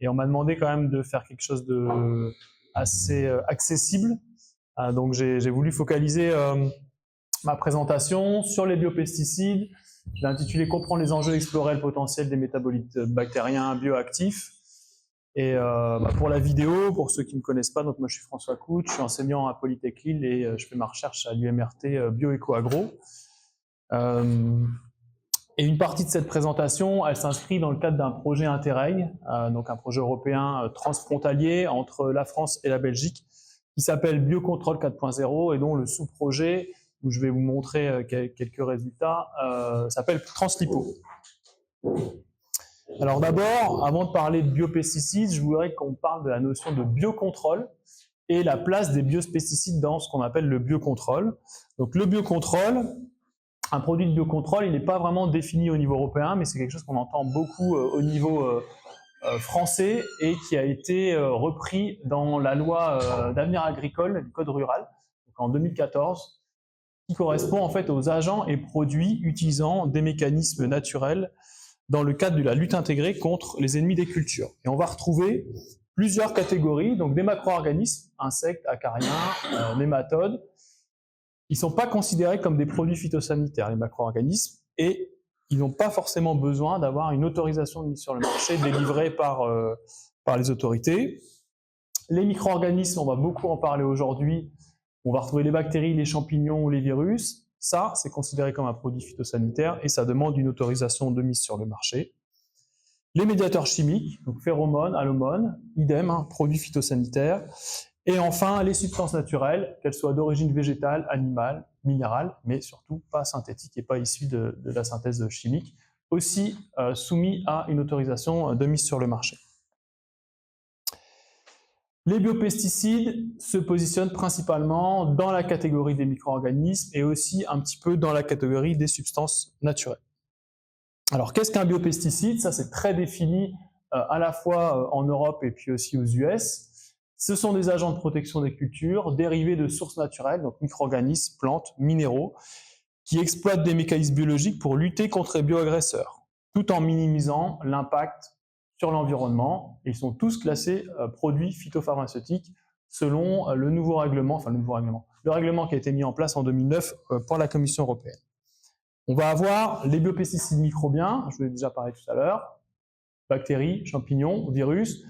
Et on m'a demandé quand même de faire quelque chose de assez accessible. Donc j'ai voulu focaliser ma présentation sur les biopesticides. Je l'ai intitulé « Comprendre les enjeux, explorer le potentiel des métabolites bactériens bioactifs ». Et pour la vidéo, pour ceux qui ne me connaissent pas, donc moi je suis François Coude, je suis enseignant à Polytech Lille et je fais ma recherche à l'UMRT Bioéco-Agro. Et une partie de cette présentation, elle s'inscrit dans le cadre d'un projet Interreg, donc un projet européen transfrontalier entre la France et la Belgique, qui s'appelle Biocontrôle 4.0 et dont le sous-projet, où je vais vous montrer quelques résultats, s'appelle Translipo. Alors d'abord, avant de parler de biopesticides, je voudrais qu'on parle de la notion de biocontrôle et la place des biopesticides dans ce qu'on appelle le biocontrôle. Donc le biocontrôle, un produit de biocontrôle, il n'est pas vraiment défini au niveau européen, mais c'est quelque chose qu'on entend beaucoup au niveau français et qui a été repris dans la loi d'avenir agricole du Code rural, donc en 2014, qui correspond en fait aux agents et produits utilisant des mécanismes naturels dans le cadre de la lutte intégrée contre les ennemis des cultures. Et on va retrouver plusieurs catégories, donc des macro-organismes, insectes, acariens, nématodes. Ils ne sont pas considérés comme des produits phytosanitaires, les macro-organismes, et ils n'ont pas forcément besoin d'avoir une autorisation de mise sur le marché délivrée par les autorités. Les micro-organismes, on va beaucoup en parler aujourd'hui. On va retrouver les bactéries, les champignons ou les virus. Ça, c'est considéré comme un produit phytosanitaire et ça demande une autorisation de mise sur le marché. Les médiateurs chimiques, donc phéromones, allomones, idem, produits phytosanitaires. Et enfin, les substances naturelles, qu'elles soient d'origine végétale, animale, minérale, mais surtout pas synthétiques et pas issues de la synthèse chimique, aussi soumis à une autorisation de mise sur le marché. Les biopesticides se positionnent principalement dans la catégorie des micro-organismes et aussi un petit peu dans la catégorie des substances naturelles. Alors, qu'est-ce qu'un biopesticide? Ça, c'est très défini à la fois en Europe et puis aussi aux US. Ce sont des agents de protection des cultures dérivés de sources naturelles, donc micro-organismes, plantes, minéraux, qui exploitent des mécanismes biologiques pour lutter contre les bioagresseurs, tout en minimisant l'impact sur l'environnement. Ils sont tous classés produits phytopharmaceutiques selon le nouveau règlement, le règlement qui a été mis en place en 2009 par la Commission européenne. On va avoir les biopesticides microbiens, je vous ai déjà parlé tout à l'heure, bactéries, champignons, virus.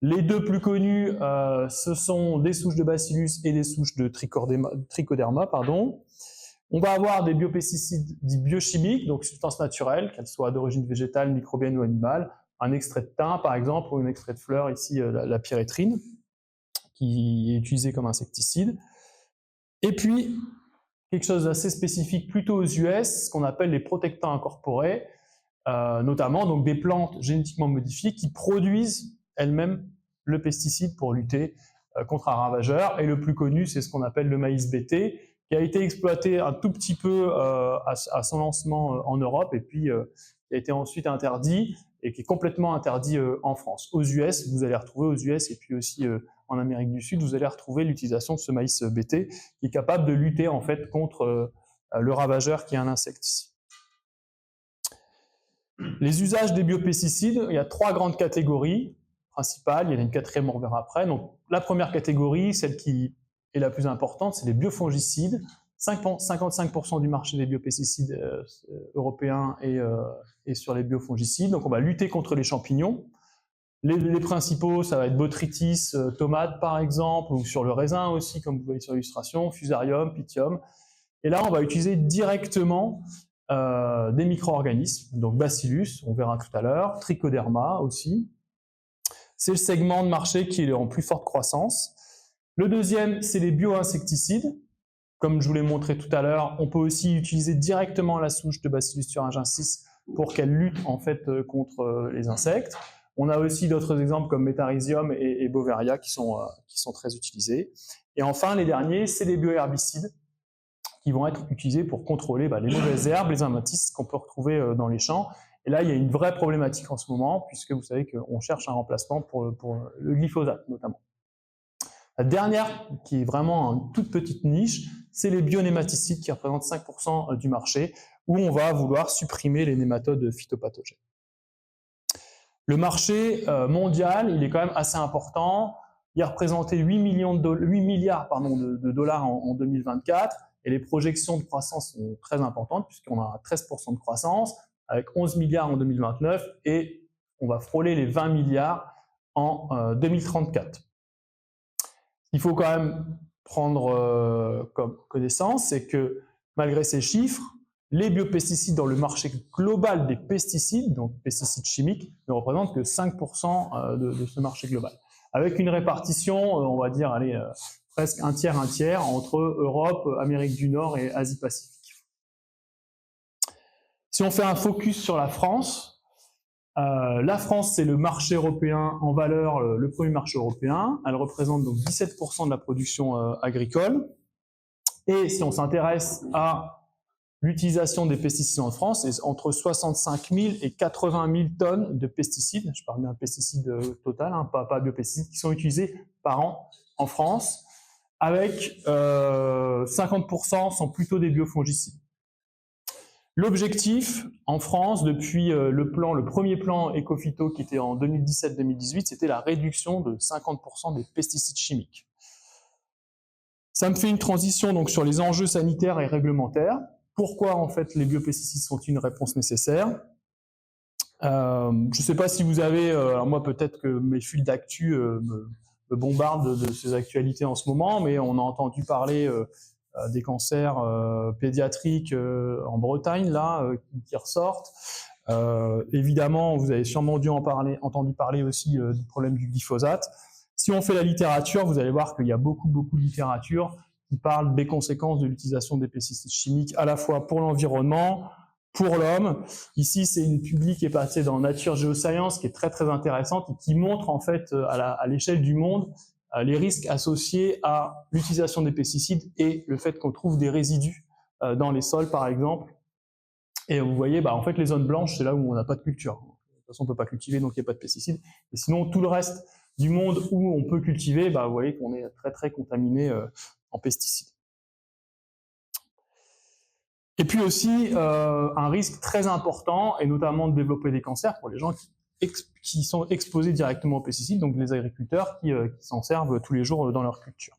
Les deux plus connus, ce sont des souches de bacillus et des souches de trichoderma. On va avoir des biopesticides dits biochimiques, donc substances naturelles, qu'elles soient d'origine végétale, microbienne ou animale, un extrait de thym par exemple, ou un extrait de fleur, ici la pyréthrine, qui est utilisée comme insecticide. Et puis, quelque chose d'assez spécifique plutôt aux US, ce qu'on appelle les protectants incorporés, notamment donc des plantes génétiquement modifiées qui produisent elles-mêmes le pesticide pour lutter contre un ravageur. Et le plus connu, c'est ce qu'on appelle le maïs BT, qui a été exploité un tout petit peu à son lancement en Europe, et puis qui a été ensuite interdit, et qui est complètement interdit en France. Aux US, vous allez retrouver aux US, et puis aussi en Amérique du Sud, vous allez retrouver l'utilisation de ce maïs BT, qui est capable de lutter en fait contre le ravageur qui est un insecticide. Les usages des biopesticides, il y a trois grandes catégories principales, il y en a une quatrième, on verra après. Donc, la première catégorie, celle qui est la plus importante, c'est les biofongicides. 55% du marché des biopesticides européens est sur les biofongicides. Donc, on va lutter contre les champignons. Les principaux, ça va être botrytis, tomate par exemple, ou sur le raisin aussi, comme vous voyez sur l'illustration, fusarium, pythium. Et là, on va utiliser directement des micro-organismes, donc bacillus, on verra tout à l'heure, trichoderma aussi. C'est le segment de marché qui est en plus forte croissance. Le deuxième, c'est les bioinsecticides. Comme je vous l'ai montré tout à l'heure, on peut aussi utiliser directement la souche de Bacillus thuringiensis pour qu'elle lutte en fait contre les insectes. On a aussi d'autres exemples comme Metarhizium et Beauveria qui sont très utilisés. Et enfin, les derniers, c'est les bioherbicides qui vont être utilisés pour contrôler les mauvaises herbes, les adventices qu'on peut retrouver dans les champs. Et là, il y a une vraie problématique en ce moment, puisque vous savez qu'on cherche un remplacement pour le glyphosate notamment. La dernière, qui est vraiment une toute petite niche, c'est les bionématicides qui représentent 5% du marché, où on va vouloir supprimer les nématodes phytopathogènes. Le marché mondial, il est quand même assez important. Il a représenté 8 milliards de dollars en 2024 et les projections de croissance sont très importantes puisqu'on a 13% de croissance avec 11 milliards en 2029 et on va frôler les 20 milliards en 2034. Il faut quand même prendre comme connaissance, c'est que malgré ces chiffres, les biopesticides dans le marché global des pesticides, donc pesticides chimiques, ne représentent que 5% de ce marché global. Avec une répartition, on va dire, presque un tiers entre Europe, Amérique du Nord et Asie-Pacifique. Si on fait un focus sur la France c'est le marché européen en valeur, le premier marché européen. Elle représente donc 17% de la production agricole. Et si on s'intéresse à l'utilisation des pesticides en France, c'est entre 65 000 et 80 000 tonnes de pesticides, je parle bien de pesticides total, pas biopesticides, qui sont utilisés par an en France, avec 50% sont plutôt des biofongicides. L'objectif en France, depuis le premier plan Ecophyto qui était en 2017-2018, c'était la réduction de 50% des pesticides chimiques. Ça me fait une transition donc sur les enjeux sanitaires et réglementaires. Pourquoi en fait les biopesticides sont une réponse nécessaire? Je ne sais pas si vous avez, alors moi peut-être que mes fils d'actu me bombardent de ces actualités en ce moment, mais on a entendu parler des cancers pédiatriques en Bretagne là qui ressortent. Évidemment, vous avez sûrement entendu parler aussi du problème du glyphosate. Si on fait la littérature, vous allez voir qu'il y a beaucoup de littérature qui parle des conséquences de l'utilisation des pesticides chimiques à la fois pour l'environnement, pour l'homme. Ici, c'est une publique qui est passée dans Nature Geoscience, qui est très intéressante et qui montre en fait à l'échelle du monde les risques associés à l'utilisation des pesticides et le fait qu'on trouve des résidus dans les sols, par exemple. Et vous voyez, en fait, les zones blanches, c'est là où on n'a pas de culture. De toute façon, on ne peut pas cultiver, donc il n'y a pas de pesticides. Et sinon, tout le reste du monde où on peut cultiver, vous voyez qu'on est très contaminé en pesticides. Et puis aussi, un risque très important, et notamment de développer des cancers pour les gens qui sont exposés directement aux pesticides, donc les agriculteurs qui s'en servent tous les jours dans leur culture.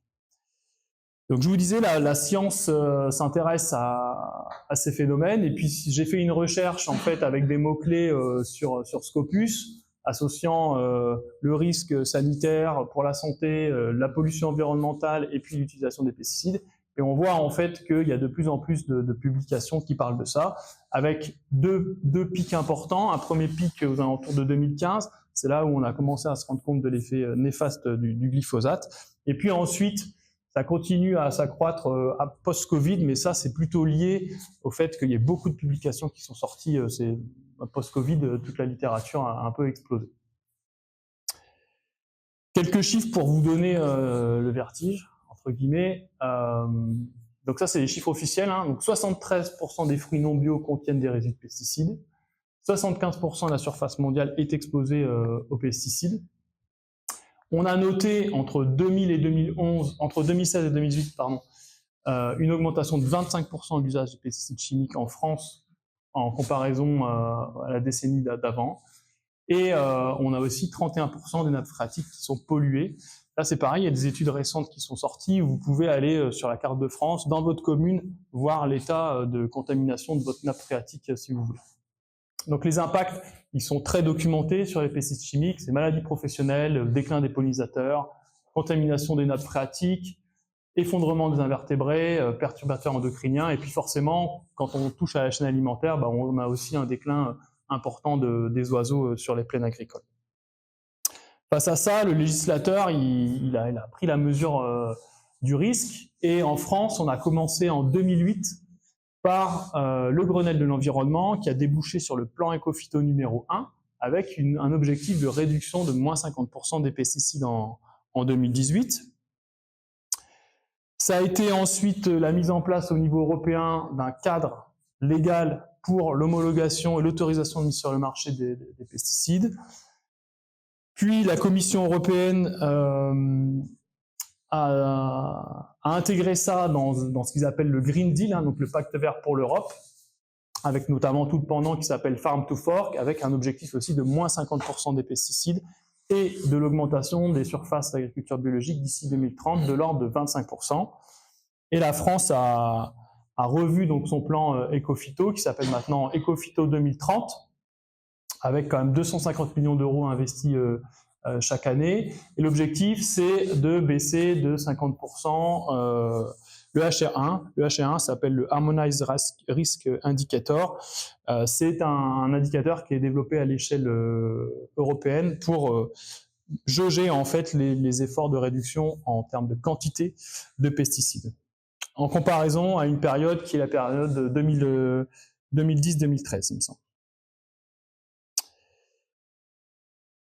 Donc je vous disais, la science s'intéresse à ces phénomènes, et puis j'ai fait une recherche en fait avec des mots-clés sur Scopus, associant le risque sanitaire pour la santé, la pollution environnementale et puis l'utilisation des pesticides. Et on voit en fait qu'il y a de plus en plus de publications qui parlent de ça, avec deux pics importants. Un premier pic aux alentours de 2015, c'est là où on a commencé à se rendre compte de l'effet néfaste du glyphosate. Et puis ensuite, ça continue à s'accroître post-Covid, mais ça c'est plutôt lié au fait qu'il y ait beaucoup de publications qui sont sorties post-Covid, toute la littérature a un peu explosé. Quelques chiffres pour vous donner le vertige, entre guillemets. Donc ça, c'est les chiffres officiels. Donc 73% des fruits non bio contiennent des résidus de pesticides. 75% de la surface mondiale est exposée aux pesticides. On a noté entre 2016 et 2018, une augmentation de 25% de l'usage de pesticides chimiques en France en comparaison à la décennie d'avant. Et on a aussi 31% des nappes phréatiques qui sont polluées. Là, c'est pareil, il y a des études récentes qui sont sorties où vous pouvez aller sur la carte de France, dans votre commune, voir l'état de contamination de votre nappe phréatique si vous voulez. Donc les impacts, ils sont très documentés sur les pesticides chimiques, c'est maladies professionnelles, déclin des pollinisateurs, contamination des nappes phréatiques, effondrement des invertébrés, perturbateurs endocriniens, et puis forcément, quand on touche à la chaîne alimentaire, on a aussi un déclin important des oiseaux sur les plaines agricoles. Face à ça, le législateur il a pris la mesure du risque, et en France, on a commencé en 2008 par le Grenelle de l'environnement qui a débouché sur le plan Ecophyto numéro 1 avec un objectif de réduction de moins 50% des pesticides en 2018. Ça a été ensuite la mise en place au niveau européen d'un cadre légal pour l'homologation et l'autorisation de mise sur le marché des pesticides. Puis la Commission européenne a intégré ça dans ce qu'ils appellent le Green Deal, donc le pacte vert pour l'Europe. avec notamment tout le pendant qui s'appelle Farm to Fork, avec un objectif aussi de moins 50% des pesticides et de l'augmentation des surfaces d'agriculture biologique d'ici 2030 de l'ordre de 25%. Et la France a revu donc son plan Ecophyto, qui s'appelle maintenant Ecophyto 2030, avec quand même 250 millions d'euros investis chaque année. Et l'objectif, c'est de baisser de 50% le HR1. Le HR1 s'appelle le Harmonized Risk Indicator. C'est un indicateur qui est développé à l'échelle européenne pour jauger en fait les efforts de réduction en termes de quantité de pesticides, en comparaison à une période qui est la période 2010-2013, il me semble.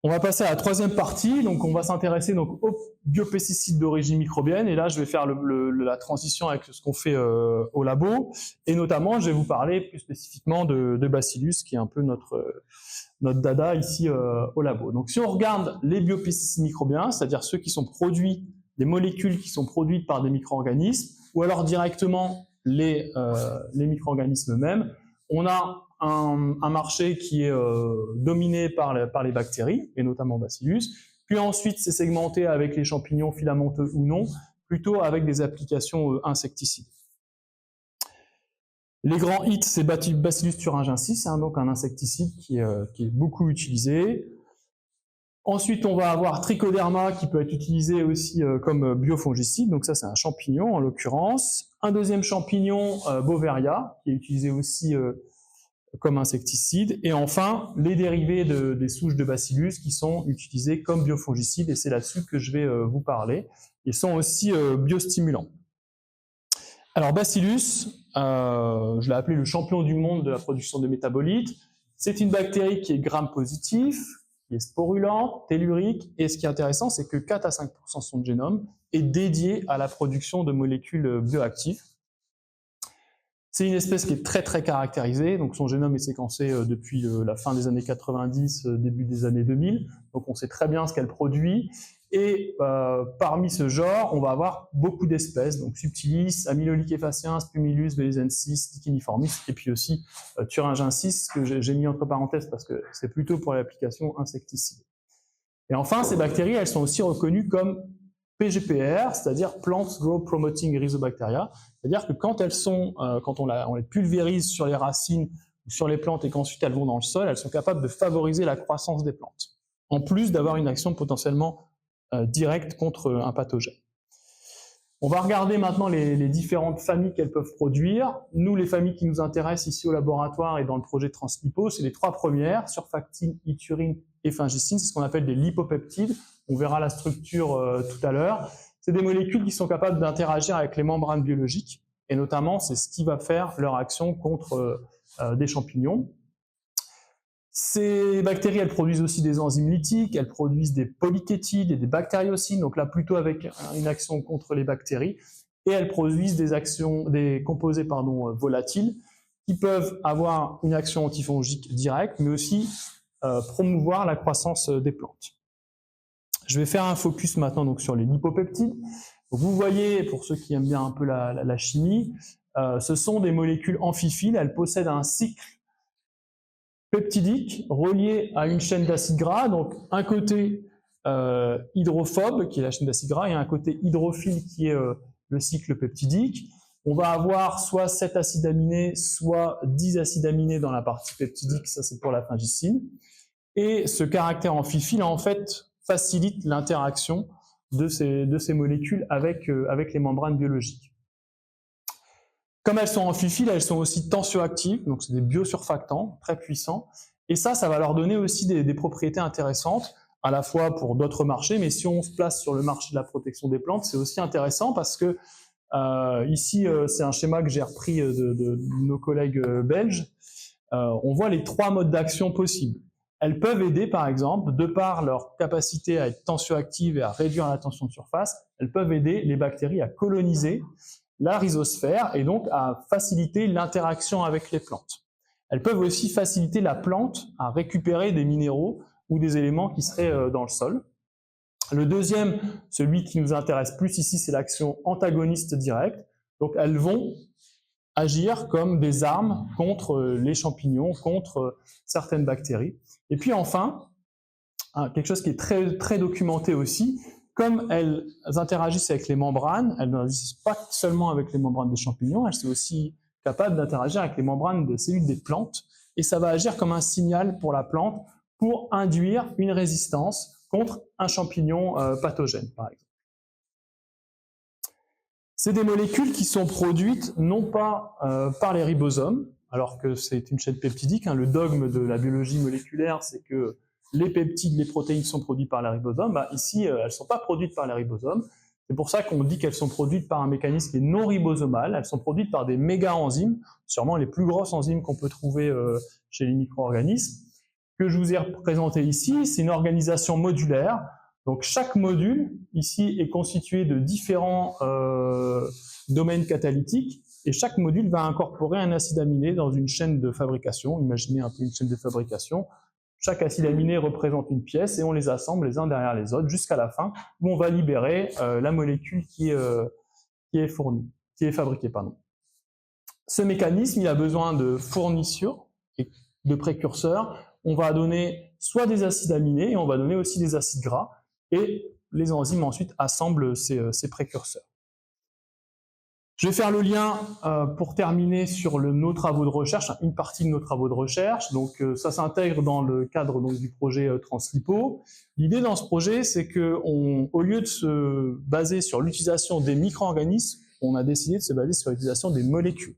On va passer à la troisième partie, donc on va s'intéresser donc aux biopesticides d'origine microbienne, et là je vais faire la transition avec ce qu'on fait au labo, et notamment je vais vous parler plus spécifiquement de Bacillus, qui est un peu notre dada ici au labo. Donc si on regarde les biopesticides microbiens, c'est-à-dire ceux qui sont produits, des molécules qui sont produites par des micro-organismes, ou alors directement les micro-organismes eux-mêmes, on a un marché qui est dominé par les bactéries, et notamment Bacillus, puis ensuite c'est segmenté avec les champignons filamenteux ou non, plutôt avec des applications insecticides. Les grands hits, c'est Bacillus thuringiensis, donc un insecticide qui est beaucoup utilisé. Ensuite, on va avoir Trichoderma qui peut être utilisé aussi comme biofongicide, donc ça c'est un champignon en l'occurrence. Un deuxième champignon, Beauveria, qui est utilisé aussi comme insecticide. Et enfin, les dérivés des souches de Bacillus qui sont utilisés comme biofongicides, et c'est là-dessus que je vais vous parler. Ils sont aussi biostimulants. Alors Bacillus, je l'ai appelé le champion du monde de la production de métabolites. C'est une bactérie qui est gram-positif, qui est sporulente, tellurique, et ce qui est intéressant, c'est que 4 à 5% de son génome est dédié à la production de molécules bioactives. C'est une espèce qui est très très caractérisée, donc son génome est séquencé depuis la fin des années 90, début des années 2000, donc on sait très bien ce qu'elle produit, et parmi ce genre, on va avoir beaucoup d'espèces, donc Subtilis, Amylolichephaciens, Pumilus, Belizensis, Diciniformis, et puis aussi Thuringiensis, que j'ai mis entre parenthèses parce que c'est plutôt pour l'application insecticide. Et enfin, ces bactéries, elles sont aussi reconnues comme PGPR, c'est-à-dire Plant Growth Promoting Rhizobacteria, c'est-à-dire que quand elles sont, quand on les pulvérise sur les racines ou sur les plantes et qu'ensuite elles vont dans le sol, elles sont capables de favoriser la croissance des plantes, en plus d'avoir une action potentiellement directe contre un pathogène. On va regarder maintenant les différentes familles qu'elles peuvent produire. Nous, les familles qui nous intéressent ici au laboratoire et dans le projet Translipo, c'est les trois premières, surfactine, iturine et fungicine, c'est ce qu'on appelle des lipopeptides. On verra la structure tout à l'heure. C'est des molécules qui sont capables d'interagir avec les membranes biologiques, et notamment, c'est ce qui va faire leur action contre des champignons. Ces bactéries, elles produisent aussi des enzymes lytiques, elles produisent des polykétides et des bactériocines, donc là plutôt avec une action contre les bactéries, et elles produisent des composés volatiles qui peuvent avoir une action antifongique directe, mais aussi promouvoir la croissance des plantes. Je vais faire un focus maintenant donc sur les lipopeptides. Vous voyez, pour ceux qui aiment bien un peu la chimie, ce sont des molécules amphiphiles, elles possèdent un cycle peptidique relié à une chaîne d'acides gras, donc un côté hydrophobe qui est la chaîne d'acides gras et un côté hydrophile qui est le cycle peptidique. On va avoir soit 7 acides aminés, soit 10 acides aminés dans la partie peptidique, ça c'est pour la fungicine. Et ce caractère amphiphile en fait facilite l'interaction de ces molécules avec les membranes biologiques. Comme elles sont amphiphiles, elles sont aussi tensioactives, donc c'est des biosurfactants très puissants, et ça va leur donner aussi des propriétés intéressantes, à la fois pour d'autres marchés, mais si on se place sur le marché de la protection des plantes, c'est aussi intéressant parce que ici, c'est un schéma que j'ai repris de nos collègues belges. On voit les 3 modes d'action possibles. Elles peuvent aider, par exemple, de par leur capacité à être tensioactives et à réduire la tension de surface, elles peuvent aider les bactéries à coloniser la rhizosphère et donc à faciliter l'interaction avec les plantes. Elles peuvent aussi faciliter la plante à récupérer des minéraux ou des éléments qui seraient dans le sol. Le deuxième, celui qui nous intéresse plus ici, c'est l'action antagoniste directe. Donc elles vont agir comme des armes contre les champignons, contre certaines bactéries. Et puis enfin, quelque chose qui est très, très documenté aussi, comme elles interagissent avec les membranes, elles n'interagissent pas seulement avec les membranes des champignons, elles sont aussi capables d'interagir avec les membranes des cellules des plantes, et ça va agir comme un signal pour la plante pour induire une résistance contre un champignon pathogène, par exemple. C'est des molécules qui sont produites non pas par les ribosomes, alors que c'est une chaîne peptidique. Le dogme de la biologie moléculaire, c'est que les peptides, les protéines sont produites par les ribosomes. Ici, elles ne sont pas produites par les ribosomes. C'est pour ça qu'on dit qu'elles sont produites par un mécanisme qui est non ribosomal. Elles sont produites par des méga-enzymes, sûrement les plus grosses enzymes qu'on peut trouver chez les micro-organismes. Que je vous ai représenté ici, c'est une organisation modulaire. Donc chaque module ici est constitué de différents domaines catalytiques et chaque module va incorporer un acide aminé dans une chaîne de fabrication. Imaginez un peu une chaîne de fabrication. Chaque acide aminé représente une pièce et on les assemble les uns derrière les autres jusqu'à la fin où on va libérer la molécule qui est fabriquée. Ce mécanisme, il a besoin de fournissures et de précurseurs. On va donner soit des acides aminés et on va donner aussi des acides gras. Et les enzymes ensuite assemblent ces précurseurs. Je vais faire le lien pour terminer sur nos travaux de recherche, une partie de nos travaux de recherche. Donc ça s'intègre dans le cadre du projet Translipo. L'idée dans ce projet, c'est qu'au lieu de se baser sur l'utilisation des micro-organismes, on a décidé de se baser sur l'utilisation des molécules.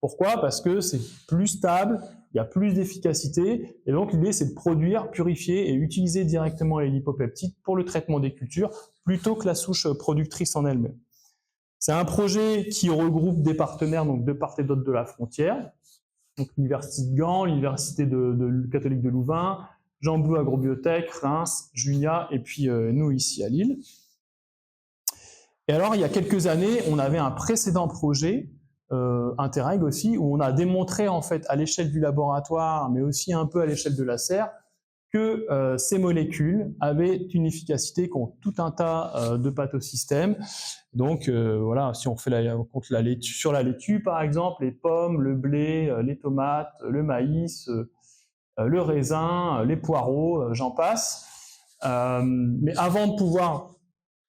Pourquoi? Parce que c'est plus stable, il y a plus d'efficacité, et donc l'idée c'est de produire, purifier et utiliser directement les lipopeptides pour le traitement des cultures, plutôt que la souche productrice en elle-même. C'est un projet qui regroupe des partenaires donc de part et d'autre de la frontière, donc l'Université de Gand, l'Université catholique de Louvain, Jean Blou Agrobiotech, Reims, Junia, et puis nous ici à Lille. Et alors il y a quelques années, on avait un précédent projet, Interreg aussi, où on a démontré en fait à l'échelle du laboratoire, mais aussi un peu à l'échelle de la serre, que ces molécules avaient une efficacité contre tout un tas de pathosystèmes. Donc voilà, si on fait contre la laitue, sur la laitue par exemple, les pommes, le blé, les tomates, le maïs, le raisin, les poireaux, j'en passe. Mais avant de pouvoir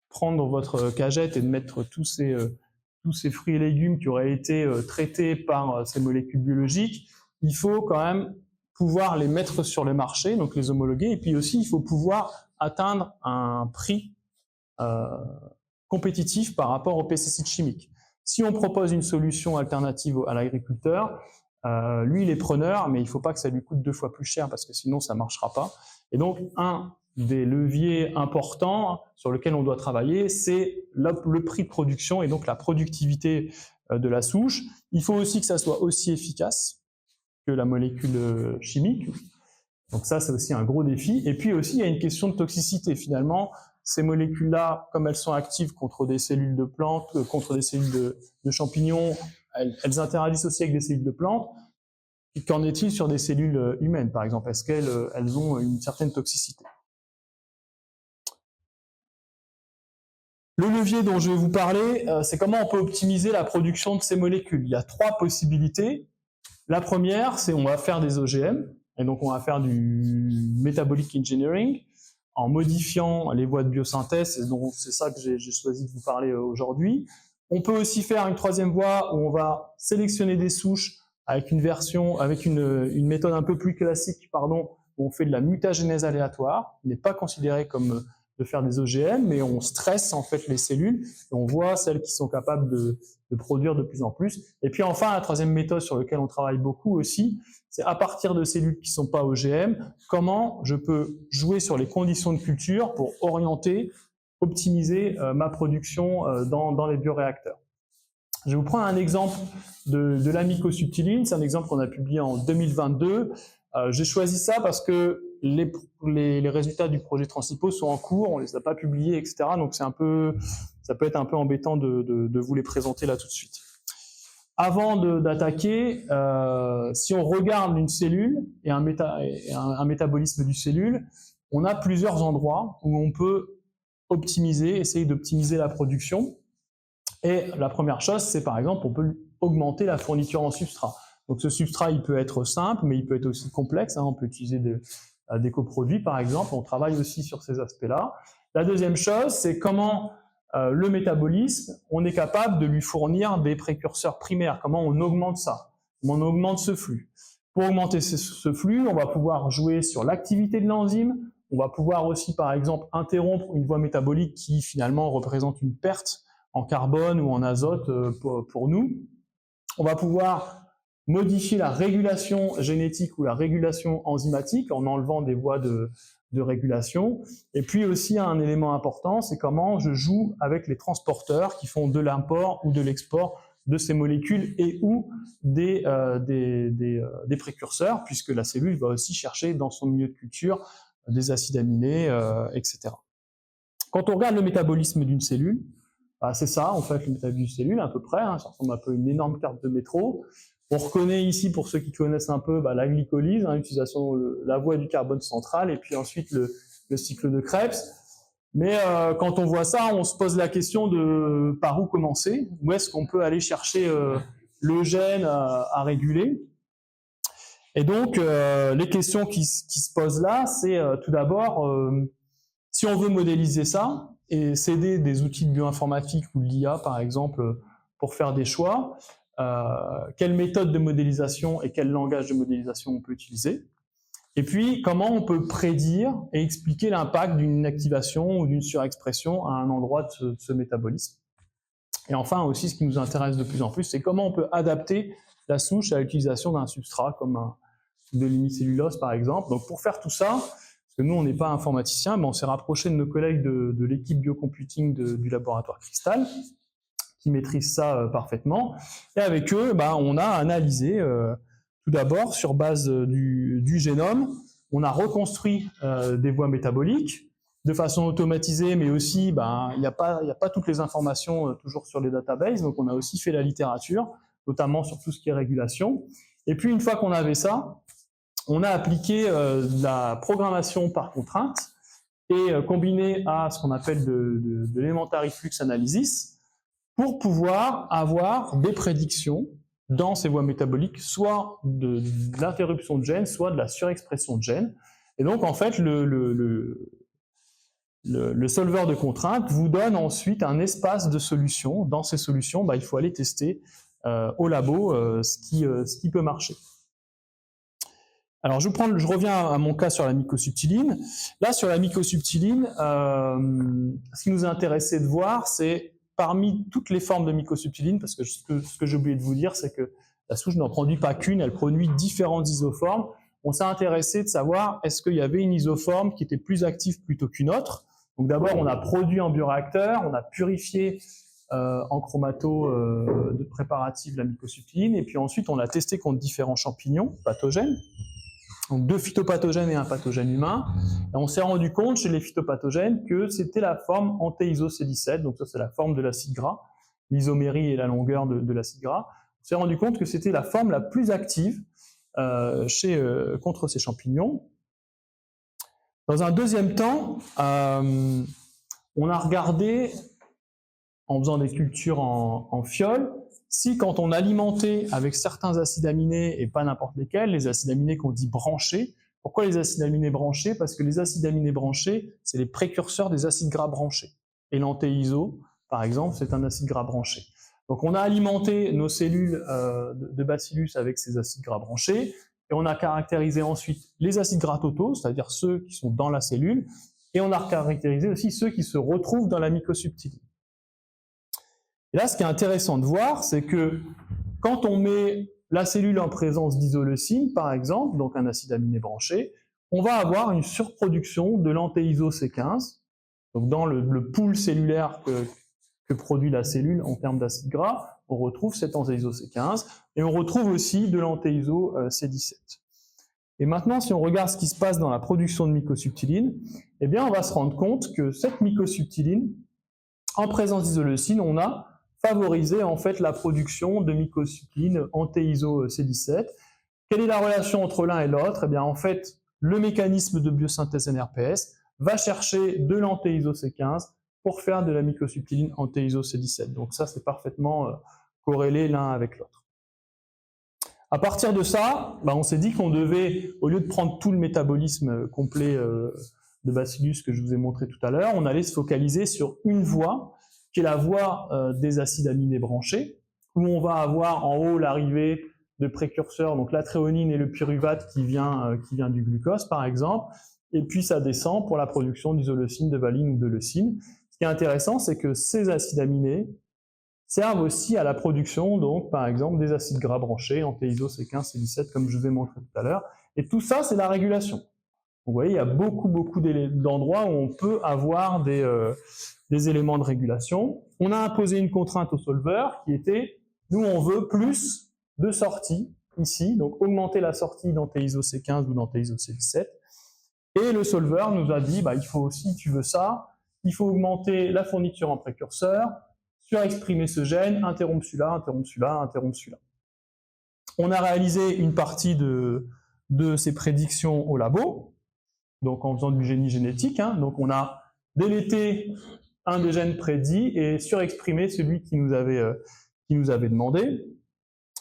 prendre votre cagette et de mettre tous ces fruits et légumes qui auraient été traités par ces molécules biologiques, il faut quand même pouvoir les mettre sur le marché, donc les homologuer, et puis aussi il faut pouvoir atteindre un prix compétitif par rapport aux pesticides chimiques. Si on propose une solution alternative à l'agriculteur, lui il est preneur, mais il ne faut pas que ça lui coûte 2 fois plus cher parce que sinon ça ne marchera pas. Et donc un des leviers importants sur lesquels on doit travailler, c'est le prix de production et donc la productivité de la souche. Il faut aussi que ça soit aussi efficace que la molécule chimique. Donc ça, c'est aussi un gros défi. Et puis aussi, il y a une question de toxicité. Finalement, ces molécules-là, comme elles sont actives contre des cellules de plantes, contre des cellules de champignons, elles interagissent aussi avec des cellules de plantes. Qu'en est-il sur des cellules humaines, par exemple? Est-ce qu'elles ont une certaine toxicité? Le levier dont je vais vous parler, c'est comment on peut optimiser la production de ces molécules. Il y a 3 possibilités. La première, c'est on va faire des OGM, et donc on va faire du metabolic engineering, en modifiant les voies de biosynthèse, et donc c'est ça que j'ai choisi de vous parler aujourd'hui. On peut aussi faire une 3e voie où on va sélectionner des souches avec une méthode un peu plus classique, où on fait de la mutagénèse aléatoire. Il n'est pas considéré comme de faire des OGM, mais on stresse en fait les cellules et on voit celles qui sont capables de produire de plus en plus. Et puis enfin, la 3e méthode sur laquelle on travaille beaucoup aussi, c'est à partir de cellules qui ne sont pas OGM, comment je peux jouer sur les conditions de culture pour orienter, optimiser ma production dans les bioréacteurs. Je vais vous prendre un exemple de l'amicosubtiline, c'est un exemple qu'on a publié en 2022. J'ai choisi ça parce que les résultats du projet Translipo sont en cours, on les a pas publiés, etc. Donc ça peut être un peu embêtant de vous les présenter là tout de suite. Avant d'attaquer, si on regarde une cellule et un métabolisme d'une cellule, on a plusieurs endroits où on peut essayer d'optimiser la production. Et la première chose, c'est par exemple, on peut augmenter la fourniture en substrat. Donc ce substrat, il peut être simple, mais il peut être aussi complexe. On peut utiliser des coproduits, par exemple. On travaille aussi sur ces aspects-là. La deuxième chose, c'est comment le métabolisme, on est capable de lui fournir des précurseurs primaires. Comment on augmente ça? Comment on augmente ce flux? Pour augmenter ce flux, on va pouvoir jouer sur l'activité de l'enzyme. On va pouvoir aussi, par exemple, interrompre une voie métabolique qui, finalement, représente une perte en carbone ou en azote pour nous. On va pouvoir modifier la régulation génétique ou la régulation enzymatique en enlevant des voies de régulation. Et puis aussi, un élément important, c'est comment je joue avec les transporteurs qui font de l'import ou de l'export de ces molécules et ou des précurseurs, puisque la cellule va aussi chercher dans son milieu de culture des acides aminés, etc. Quand on regarde le métabolisme d'une cellule, c'est ça, en fait, le métabolisme d'une cellule, à peu près, ça ressemble un peu à une énorme carte de métro. On reconnaît ici, pour ceux qui connaissent un peu, la glycolyse, l'utilisation de la voie du carbone central, et puis ensuite le cycle de Krebs. Mais quand on voit ça, on se pose la question de par où commencer, où est-ce qu'on peut aller chercher le gène à réguler. Et donc, les questions qui se posent là, c'est tout d'abord, si on veut modéliser ça, et s'aider des outils de bioinformatique ou de l'IA, par exemple, pour faire des choix, quelle méthode de modélisation et quel langage de modélisation on peut utiliser. Et puis, comment on peut prédire et expliquer l'impact d'une activation ou d'une surexpression à un endroit de ce métabolisme. Et enfin, aussi, ce qui nous intéresse de plus en plus, c'est comment on peut adapter la souche à l'utilisation d'un substrat, comme de l'hémicellulose, par exemple. Donc, pour faire tout ça, parce que nous, on n'est pas informaticiens, mais on s'est rapproché de nos collègues de l'équipe biocomputing du laboratoire Crystal, qui maîtrisent ça parfaitement. Et avec eux, on a analysé, tout d'abord, sur base du génome, on a reconstruit des voies métaboliques de façon automatisée, mais aussi, il n'y a pas toutes les informations toujours sur les databases, donc on a aussi fait la littérature, notamment sur tout ce qui est régulation. Et puis, une fois qu'on avait ça, on a appliqué la programmation par contrainte et combiné à ce qu'on appelle de l'elementary flux analysis pour pouvoir avoir des prédictions dans ces voies métaboliques, soit de l'interruption de gènes, soit de la surexpression de gènes. Et donc, en fait, le solveur de contrainte vous donne ensuite un espace de solutions. Dans ces solutions, il faut aller tester au labo ce qui peut marcher. Alors, je reviens à mon cas sur la mycosubtiline. Là, sur la mycosubtiline, ce qui nous a intéressé de voir, c'est parmi toutes les formes de mycosubtiline, parce que ce que j'ai oublié de vous dire, c'est que la souche n'en produit pas qu'une, elle produit différentes isoformes. On s'est intéressé de savoir est-ce qu'il y avait une isoforme qui était plus active plutôt qu'une autre. Donc d'abord, on a produit en bioréacteur, on a purifié en chromato de préparatif la mycosubtiline, et puis ensuite, on l'a testé contre différents champignons pathogènes. Donc 2 phytopathogènes et un pathogène humain. Et on s'est rendu compte chez les phytopathogènes que c'était la forme antéiso-C17, donc ça c'est la forme de l'acide gras, l'isomérie et la longueur de l'acide gras. On s'est rendu compte que c'était la forme la plus active contre ces champignons. Dans un deuxième temps, on a regardé, en faisant des cultures en fiole, si quand on alimentait avec certains acides aminés, et pas n'importe lesquels, les acides aminés qu'on dit branchés, pourquoi les acides aminés branchés? Parce que les acides aminés branchés, c'est les précurseurs des acides gras branchés. Et l'antéiso, par exemple, c'est un acide gras branché. Donc on a alimenté nos cellules de bacillus avec ces acides gras branchés, et on a caractérisé ensuite les acides gras totaux, c'est-à-dire ceux qui sont dans la cellule, et on a caractérisé aussi ceux qui se retrouvent dans la mycosubtiline. Et là, ce qui est intéressant de voir, c'est que quand on met la cellule en présence d'isoleucine, par exemple, donc un acide aminé branché, on va avoir une surproduction de l'antéiso-C15, donc dans le pool cellulaire que produit la cellule en termes d'acide gras, on retrouve cet antéiso-C15, et on retrouve aussi de l'antéiso-C17. Et maintenant, si on regarde ce qui se passe dans la production de mycosubtiline, eh bien, on va se rendre compte que cette mycosubtiline, en présence d'isoleucine, on a favorisé en fait la production de mycosubtiline antéiso-C17. Quelle est la relation entre l'un et l'autre? Eh bien, en fait, le mécanisme de biosynthèse NRPS va chercher de l'antéiso-C15 pour faire de la mycosubtiline antéiso-C17. Donc ça, c'est parfaitement corrélés l'un avec l'autre. À partir de ça, on s'est dit qu'on devait, au lieu de prendre tout le métabolisme complet de Bacillus que je vous ai montré tout à l'heure, on allait se focaliser sur une voie, qui est la voie des acides aminés branchés, où on va avoir en haut l'arrivée de précurseurs, donc la thréonine et le pyruvate qui vient du glucose par exemple, et puis ça descend pour la production d'isoleucine, de valine ou de leucine. Ce qui est intéressant, c'est que ces acides aminés servent aussi à la production, donc par exemple, des acides gras branchés, antéiso, C15, C17, comme je vous ai montré tout à l'heure. Et tout ça, c'est la régulation. Vous voyez, il y a beaucoup d'endroits où on peut avoir des éléments de régulation. On a imposé une contrainte au solveur qui était, nous, on veut plus de sorties ici, donc augmenter la sortie d'antéiso C15 ou d'antéiso C17. Et le solveur nous a dit, il faut aussi, tu veux ça, il faut augmenter la fourniture en précurseurs, surexprimer ce gène, interrompre celui-là, interrompre celui-là, interrompre celui-là. On a réalisé une partie de ces prédictions au labo, donc en faisant du génie génétique. Donc on a délété un des gènes prédits et surexprimé celui qui nous avait demandé.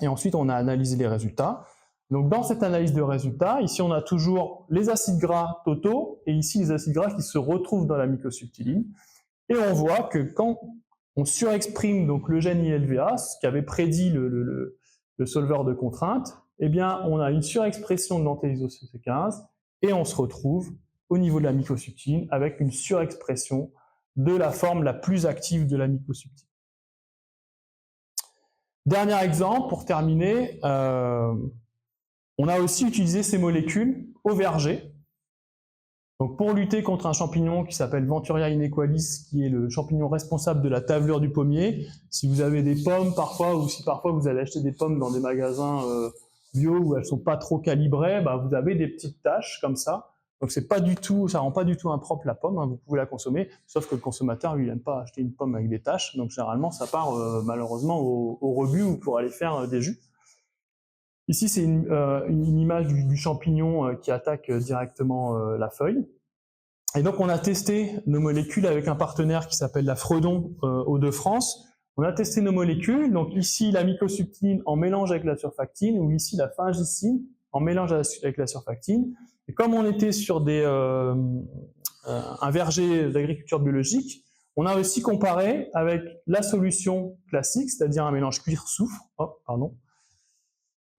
Et ensuite, on a analysé les résultats. Donc dans cette analyse de résultats, ici on a toujours les acides gras totaux et ici les acides gras qui se retrouvent dans la mycosubtiline. Et on voit que quand on surexprime donc le gène ILVA, ce qui avait prédit le solveur de contrainte, eh bien on a une surexpression de l'antéiso C15 et on se retrouve au niveau de la mycosubtiline avec une surexpression de la forme la plus active de la mycosubtiline. Dernier exemple, pour terminer, on a aussi utilisé ces molécules au verger. Donc pour lutter contre un champignon qui s'appelle Venturia inequalis, qui est le champignon responsable de la tavelure du pommier, si vous avez des pommes parfois, ou si parfois vous allez acheter des pommes dans des magasins bio où elles sont pas trop calibrées, vous avez des petites taches comme ça. Donc c'est pas du tout, ça rend pas du tout impropre la pomme, vous pouvez la consommer, sauf que le consommateur lui il n'aime pas acheter une pomme avec des taches, donc généralement ça part malheureusement au rebut ou pour aller faire des jus. Ici, c'est une image du champignon qui attaque directement la feuille. Et donc, on a testé nos molécules avec un partenaire qui s'appelle la Fredon Hauts-de-France. On a testé nos molécules. Donc ici, la mycosubtiline en mélange avec la surfactine, ou ici, la fungicine en mélange avec la surfactine. Et comme on était sur un verger d'agriculture biologique, on a aussi comparé avec la solution classique, c'est-à-dire un mélange cuivre-soufre.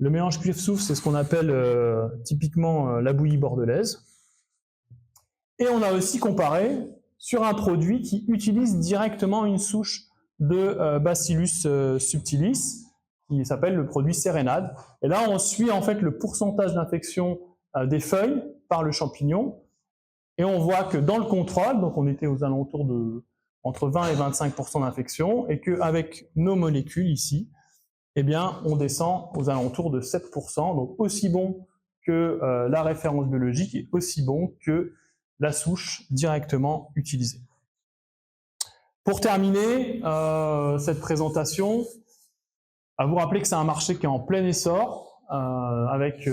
Le mélange cuivre-soufre, c'est ce qu'on appelle typiquement la bouillie bordelaise. Et on a aussi comparé sur un produit qui utilise directement une souche de Bacillus subtilis, qui s'appelle le produit Sérénade. Et là, on suit en fait le pourcentage d'infection des feuilles par le champignon. Et on voit que dans le contrôle, donc on était aux alentours de entre 20 et 25% d'infection, et qu'avec nos molécules ici, eh bien, on descend aux alentours de 7%, donc aussi bon que la référence biologique et aussi bon que la souche directement utilisée. Pour terminer cette présentation, à vous rappeler que c'est un marché qui est en plein essor, avec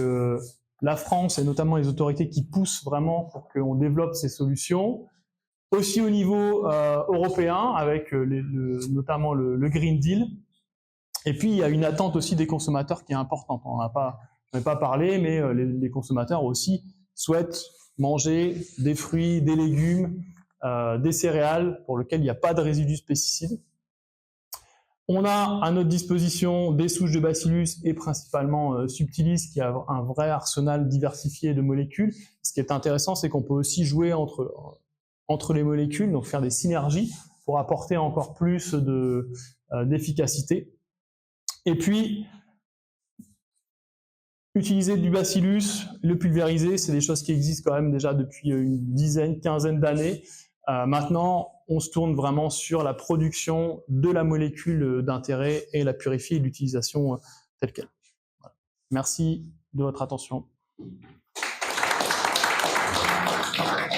la France et notamment les autorités qui poussent vraiment pour qu'on développe ces solutions. Aussi au niveau européen, avec notamment le Green Deal. Et puis, il y a une attente aussi des consommateurs qui est importante. On n'en a pas parlé, mais les consommateurs aussi souhaitent manger des fruits, des légumes, des céréales pour lesquelles il n'y a pas de résidus pesticides. On a à notre disposition des souches de Bacillus et principalement Subtilis qui a un vrai arsenal diversifié de molécules. Ce qui est intéressant, c'est qu'on peut aussi jouer entre les molécules, donc faire des synergies pour apporter encore plus d'efficacité. Et puis, utiliser du bacillus, le pulvériser, c'est des choses qui existent quand même déjà depuis une quinzaine d'années. Maintenant, on se tourne vraiment sur la production de la molécule d'intérêt et la purifier et l'utilisation telle quelle. Voilà. Merci de votre attention.